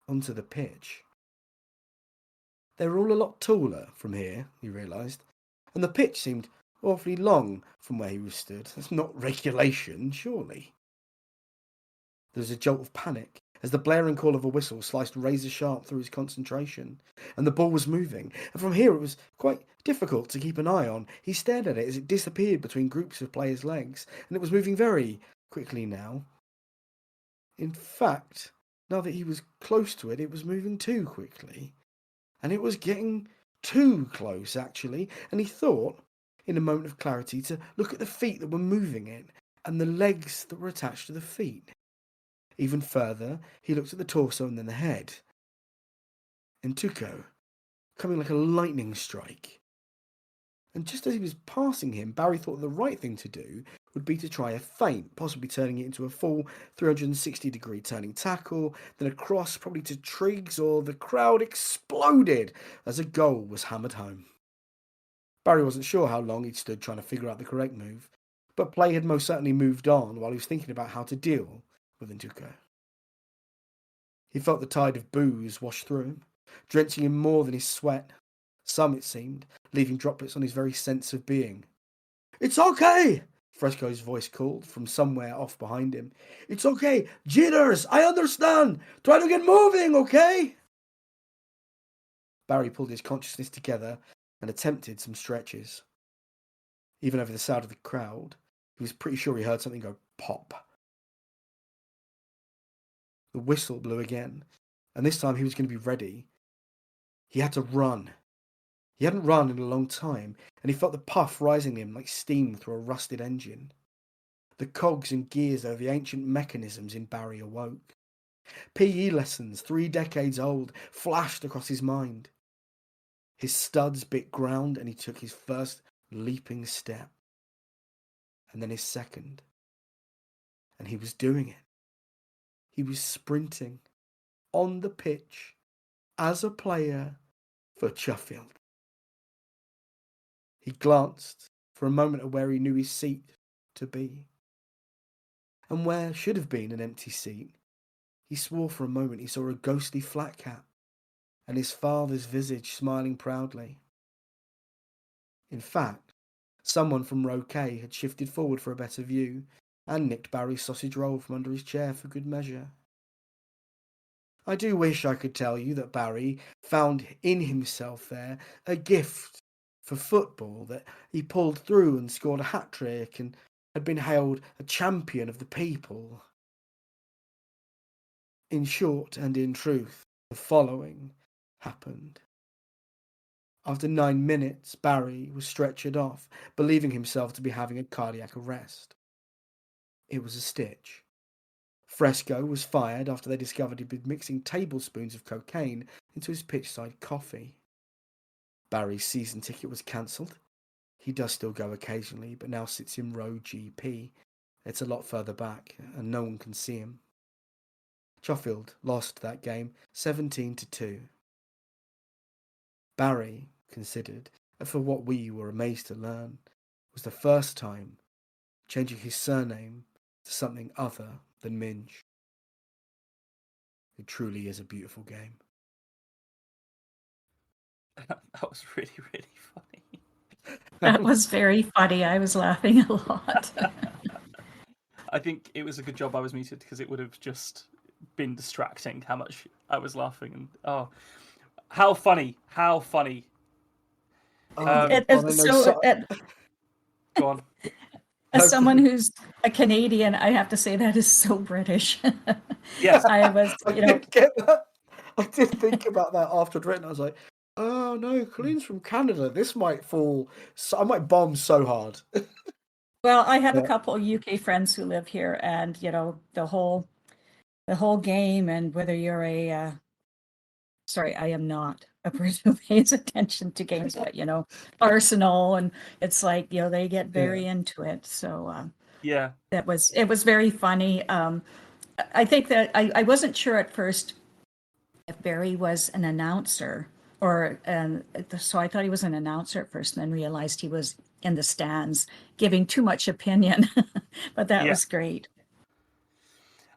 onto the pitch. They were all a lot taller from here, he realised, and the pitch seemed awfully long from where he stood. That's not regulation, surely. There was a jolt of panic as the blaring call of a whistle sliced razor-sharp through his concentration, and the ball was moving, and from here it was quite difficult to keep an eye on. He stared at it as it disappeared between groups of players' legs, and it was moving very quickly now. In fact, now that he was close to it, it was moving too quickly. And it was getting too close, actually, and he thought, in a moment of clarity, to look at the feet that were moving it, and the legs that were attached to the feet. Even further, he looked at the torso and then the head. And Tuco, coming like a lightning strike. And just as he was passing him, Barry thought the right thing to do would be to try a feint, possibly turning it into a full 360-degree turning tackle, then a cross probably to Triggs, or the crowd exploded as a goal was hammered home. Barry wasn't sure how long he'd stood trying to figure out the correct move, but play had most certainly moved on while he was thinking about how to deal with Ntuko. He felt the tide of booze wash through him, drenching him more than his sweat. Some, it seemed, leaving droplets on his very sense of being. "It's okay!" Fresco's voice called from somewhere off behind him. "It's okay! Jitters! I understand! Try to get moving, okay?" Barry pulled his consciousness together and attempted some stretches. Even over the sound of the crowd, he was pretty sure he heard something go pop. The whistle blew again, and this time he was going to be ready. He had to run. He hadn't run in a long time, and he felt the puff rising in him like steam through a rusted engine. The cogs and gears of the ancient mechanisms in Barry awoke. PE lessons, 3 decades old, flashed across his mind. His studs bit ground, and he took his first leaping step. And then his second. And he was doing it. He was sprinting on the pitch as a player for Sheffield. He glanced for a moment at where he knew his seat to be, and where should have been an empty seat. He swore for a moment he saw a ghostly flat cap, and his father's visage smiling proudly. In fact, someone from row K had shifted forward for a better view, and nicked Barry's sausage roll from under his chair for good measure. I do wish I could tell you that Barry found in himself there a gift for football, that he pulled through and scored a hat-trick and had been hailed a champion of the people. In short and in truth, the following happened. After 9 minutes, Barry was stretchered off, believing himself to be having a cardiac arrest. It was a stitch. Fresco was fired after they discovered he'd been mixing tablespoons of cocaine into his pitchside coffee. Barry's season ticket was cancelled. He does still go occasionally, but now sits in row GP. It's a lot further back, and no one can see him. Sheffield lost that game 17-2. Barry considered, and for what we were amazed to learn, was the first time changing his surname to something other than Minge. It truly is a beautiful game. That was really, really funny. That was very funny. I was laughing a lot. I think it was a good job I was muted because it would have just been distracting how much I was laughing. And oh, how funny! How funny! Oh, I know Go on. As someone who's a Canadian, I have to say that is so British. Yes. I was, I did get that. I did think about that after I'd written. I was like, oh no, Colleen's from Canada. This might fall. So, I might bomb so hard. Well, I have a couple of UK friends who live here, and the whole game, and whether you're a sorry, I am not a person who pays attention to games, but Arsenal, and it's like they get very into it. So yeah, it was very funny. I think that I wasn't sure at first if Barry was an announcer or so I thought he was an announcer at first, and then realized he was in the stands giving too much opinion. But that was great.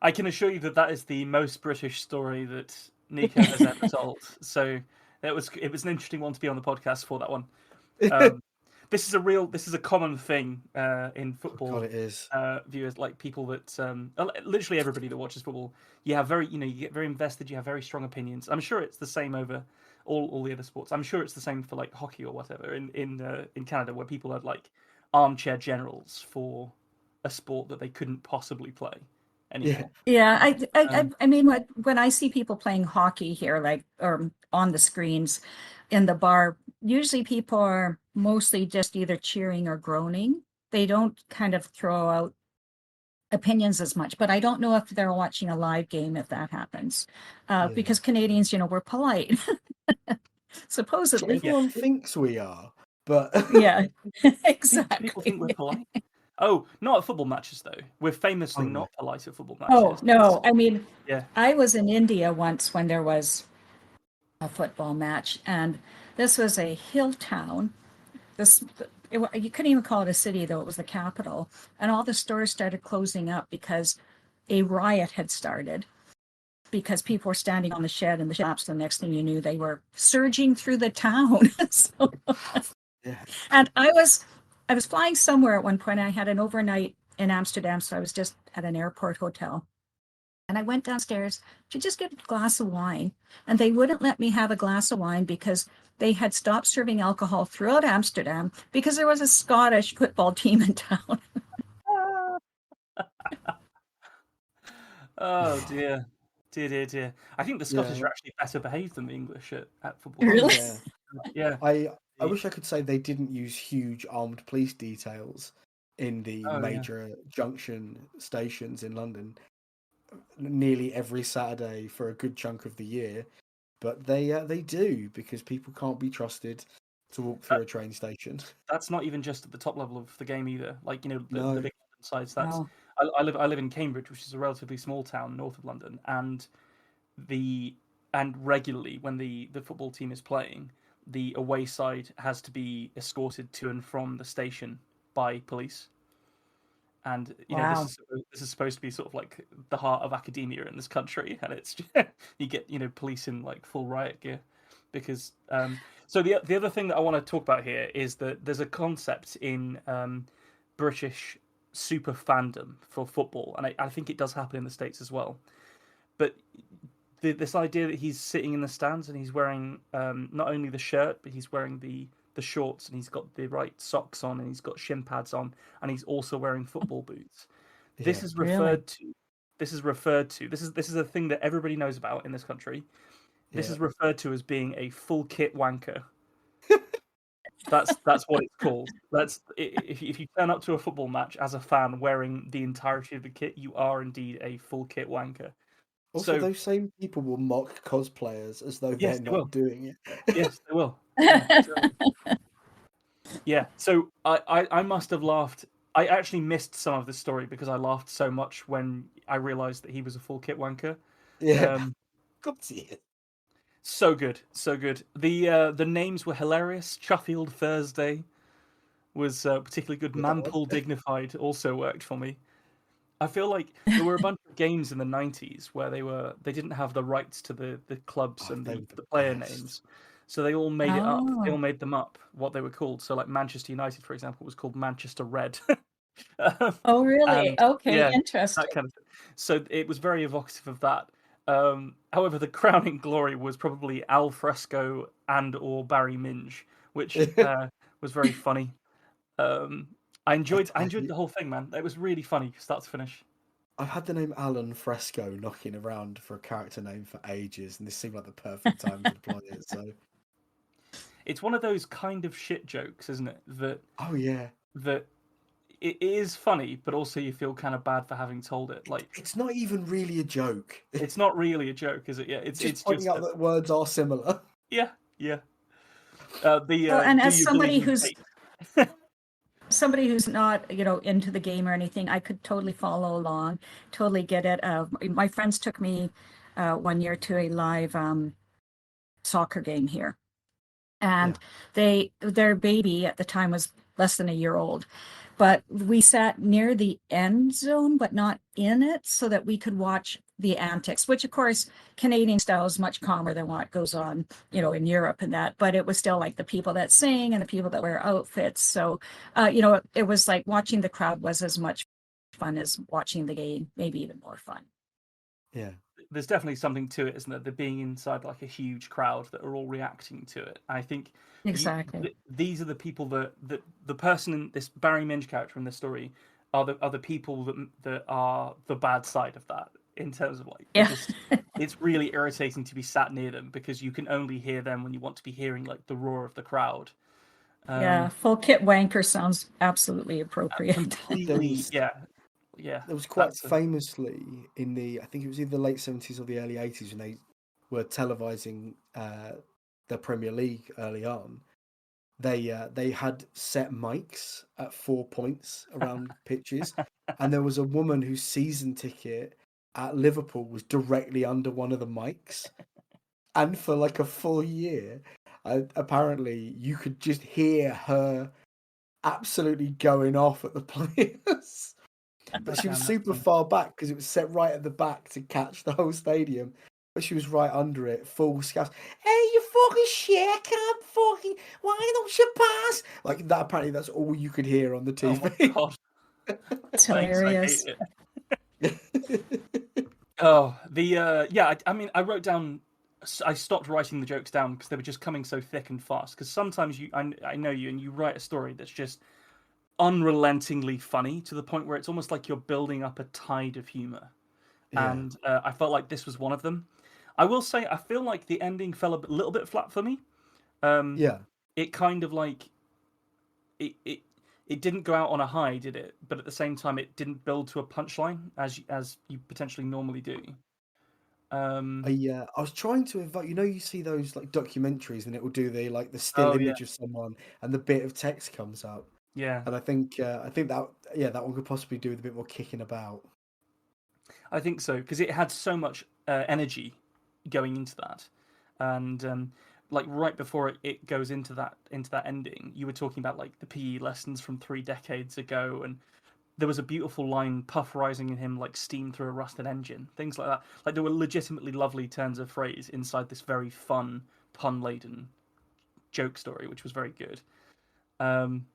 I can assure you that is the most British story that Nico has ever told. So it was an interesting one to be on the podcast for that one. This is a common thing in football. God, it is. Viewers, like people that literally everybody that watches football, you have you get very invested, you have very strong opinions. I'm sure it's the same over all the other sports. I'm sure it's the same for like hockey or whatever in Canada, where people are like armchair generals for a sport that they couldn't possibly play anymore. Yeah, I mean, when I see people playing hockey here, like or on the screens in the bar, usually people are mostly just either cheering or groaning. They don't kind of throw out opinions as much, but I don't know if they're watching a live game if that happens, because Canadians, we're polite. Supposedly. Everyone thinks we are, but yeah, exactly. People think we're polite. Oh, not at football matches though. We're famously not polite at football matches. Oh no, I mean, I was in India once when there was a football match, and this was a hill town. You couldn't even call it a city, though it was the capital, and all the stores started closing up because a riot had started, because people were standing on the shed and the shops. The next thing you knew, they were surging through the town. And I was flying somewhere at one point. I had an overnight in Amsterdam, so I was just at an airport hotel. And I went downstairs to just get a glass of wine. And they wouldn't let me have a glass of wine because they had stopped serving alcohol throughout Amsterdam because there was a Scottish football team in town. Oh, dear. Dear. I think the Scottish are actually better behaved than the English at football. Really? Yeah. I wish I could say they didn't use huge armed police details in the major junction stations in London nearly every Saturday for a good chunk of the year, but they do, because people can't be trusted to walk through a train station. That's not even just at the top level of the game either. Like the big sides. That's No. I live in Cambridge, which is a relatively small town north of London, and regularly when the football team is playing, the away side has to be escorted to and from the station by police. And this is supposed to be sort of like the heart of academia in this country, and it's you get police in like full riot gear, because so the other thing that I want to talk about here is that there's a concept in British super fandom for football, and I think it does happen in the States as well. But this idea that he's sitting in the stands and he's wearing not only the shirt, but he's wearing the shorts, and he's got the right socks on, and he's got shin pads on, and he's also wearing football boots. This is referred to. This is a thing that everybody knows about in this country. This is referred to as being a full kit wanker. That's what it's called. If you turn up to a football match as a fan wearing the entirety of the kit, you are indeed a full kit wanker. Also, So those same people will mock cosplayers as though yes, they're they will. not doing it. Yes, they will. Yeah, certainly. Yeah. So I must have laughed. I actually missed some of the story because I laughed so much when I realised that he was a full kit wanker. Yeah, Um, good to see it. so good, so good. The names were hilarious. Sheffield Thursday was particularly good. Yeah, that one. Manpool Dignified also worked for me. I feel like there were a bunch of games in the 90s where they didn't have the rights to the clubs Oh, and they the, were the the player best. names. So they all made it up. They all Oh, made them up what they were called. So like Manchester United, for example, was called Manchester Red. oh, really? And Okay, yeah, that interesting. kind of thing. So it was very evocative of that. However, the crowning glory was probably Al Fresco and or Barry Minge, which was very funny. Um, I enjoyed the whole thing, man. It was really funny, start to finish. I've had the name Alan Fresco knocking around for a character name for ages, and this seemed like the perfect time to deploy it. So, It's one of those kind of shit jokes, isn't it? oh yeah, That it is funny, but also you feel kind of bad for having told it. Like it's not even really a joke. it's not really a joke, is it? Yeah, It's it's just pointing just out that words are similar. yeah, yeah. The Well, and do as you believe somebody in who's fate? not, into the game or anything, I could totally follow along, totally get it. My friends took me one year to a live soccer game here, and their baby at the time was less than a year old, but we sat near the end zone but not in it so that we could watch the antics, which of course Canadian style is much calmer than what goes on in Europe and that, but it was still like the people that sing and the people that wear outfits. So it was like watching the crowd was as much fun as watching the game, maybe even more fun. Yeah, There's definitely something to it, isn't there? They're being inside like a huge crowd that are all reacting to it. I think Exactly. these are the people that the person in this Barry Minge character in this story are the people that are the bad side of that in terms of like they're Yeah. just it's really irritating to be sat near them because you can only hear them when you want to be hearing like the roar of the crowd. Yeah, Um, full kit wanker sounds absolutely appropriate. there completely, was yeah, yeah. there was quite That's a, famously in I think it was either the late 70s or the early 80s when they were televising the Premier League early on. They had set mics at 4 points around pitches, and there was a woman whose season ticket at Liverpool was directly under one of the mics, and for like a full year, apparently you could just hear her absolutely going off at the players. But she was that's super funny. far back because it was set right at the back to catch the whole stadium. But she was right under it, full scaff. Hey, you fucking shit! I can't fucking. Why don't you pass? Like that. Apparently, that's all you could hear on the Oh my TV. god, It's thanks. I hate hilarious. it. Oh, yeah. I mean, I wrote down. I stopped writing the jokes down because they were just coming so thick and fast. Because sometimes I know you, and you write a story that's just unrelentingly funny to the point where it's almost like you're building up a tide of humor. Yeah, And I felt like this was one of them. I will say, I feel like the ending fell a little bit flat for me. Um, yeah. it kind of like it it didn't go out on a high, did it? But at the same time, it didn't build to a punchline as you potentially normally do. Um, I was trying to invite. You see those like documentaries, and it will do the still oh yeah, image of someone, and the bit of text comes up. yeah. And I think that that one could possibly do with a bit more kicking about. I think so because it had so much energy going into that, and like right before it goes into that ending, you were talking about like the PE lessons from 3 decades ago, and there was a beautiful line pufferizing in him like steam through a rusted engine, things like that. Like there were legitimately lovely turns of phrase inside this very fun, pun laden joke story, which was very good. Um,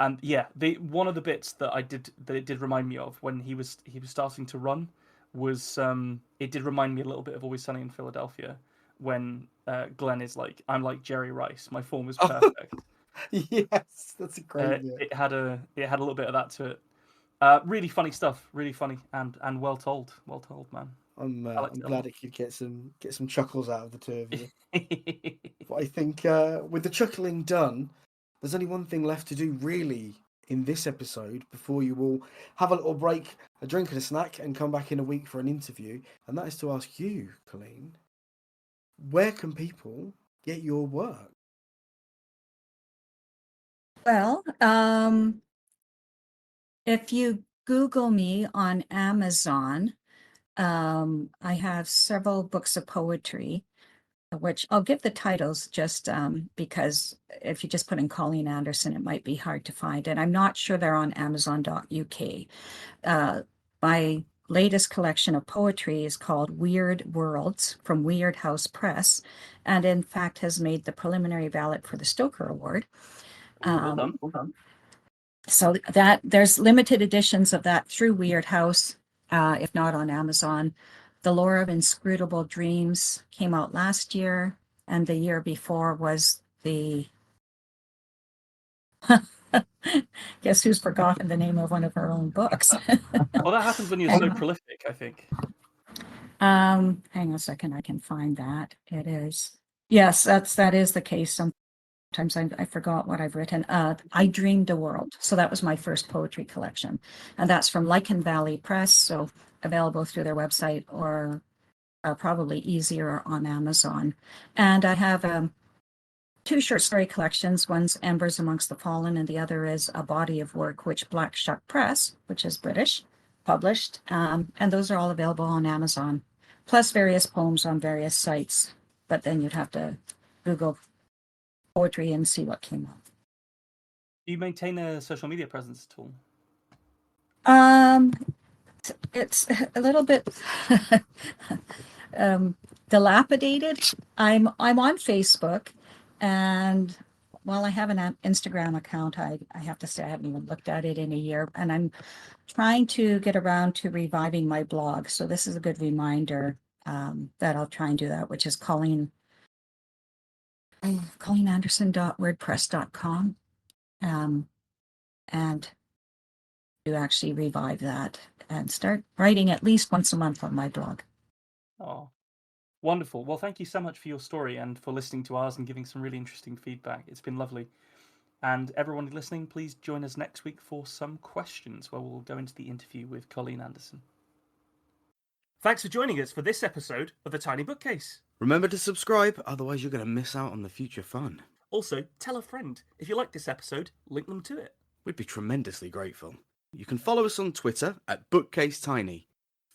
and yeah, the one of the bits that it did remind me of when he was starting to run was it did remind me a little bit of Always Sunny in Philadelphia when Glenn is like, I'm like Jerry Rice, my form is perfect. Yes, that's a great bit. It had a little bit of that to it. Really funny stuff, really funny and well told, man. I liked I'm it a glad lot. it could get some chuckles out of the two of you. But I think with the chuckling done, there's only one thing left to do, really, in this episode before you all have a little break, a drink and a snack, and come back in a week for an interview. And that is to ask you, Colleen, where can people get your work? Well, if you Google me on Amazon, I have several books of poetry, which I'll give the titles just because if you just put in Colleen Anderson, it might be hard to find. And I'm not sure they're on Amazon.uk. My latest collection of poetry is called Weird Worlds from Weird House Press, and in fact has made the preliminary ballot for the Stoker Award. Well done. So that there's limited editions of that through Weird House, if not on Amazon. The Lore of Inscrutable Dreams came out last year, and the year before was the guess who's forgotten the name of one of her own books. Well, that happens when you're so prolific, I think. Hang on a second, I can find that. It is, yes, that is the case. Sometimes I forgot what I've written. I Dreamed a World. So that was my first poetry collection. And that's from Lichen Valley Press. So available through their website or probably easier on Amazon. And I have two short story collections. One's Embers Amongst the Fallen, and the other is a body of work, which Black Shuck Press, which is British, published. And those are all available on Amazon, plus various poems on various sites. But then you'd have to Google poetry and see what came up. Do you maintain a social media presence at all? It's a little bit dilapidated. I'm on Facebook, and while I have an Instagram account, I have to say I haven't even looked at it in a year, and I'm trying to get around to reviving my blog. So this is a good reminder that I'll try and do that, which is ColleenAnderson.wordpress.com, and to actually revive that and start writing at least once a month on my blog. Oh, wonderful. Well, thank you so much for your story and for listening to ours and giving some really interesting feedback. It's been lovely. And everyone listening, please join us next week for some questions where we'll go into the interview with Colleen Anderson. Thanks for joining us for this episode of The Tiny Bookcase. Remember to subscribe, otherwise you're going to miss out on the future fun. Also, tell a friend. If you like this episode, link them to it. We'd be tremendously grateful. You can follow us on Twitter at BookcaseTiny,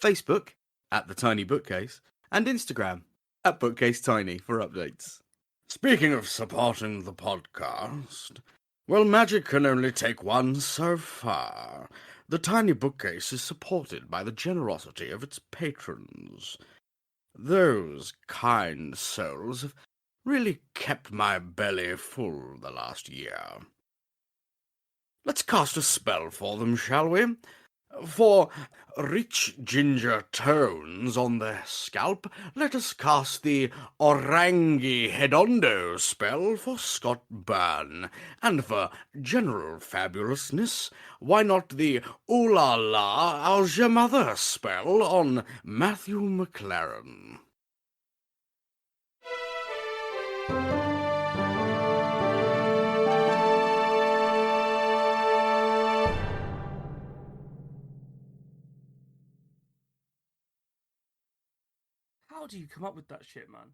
Facebook at The Tiny Bookcase, and Instagram at BookcaseTiny for updates. Speaking of supporting the podcast, well, magic can only take one so far. The Tiny Bookcase is supported by the generosity of its patrons. Those kind souls have really kept my belly full the last year. Let's cast a spell for them, shall we? For rich ginger tones on their scalp, let us cast the Orangi Hedondo spell for Scott Byrne. And for general fabulousness, why not the Ooh La La, How's Your Mother spell on Matthew McLaren? How do you come up with that shit, man?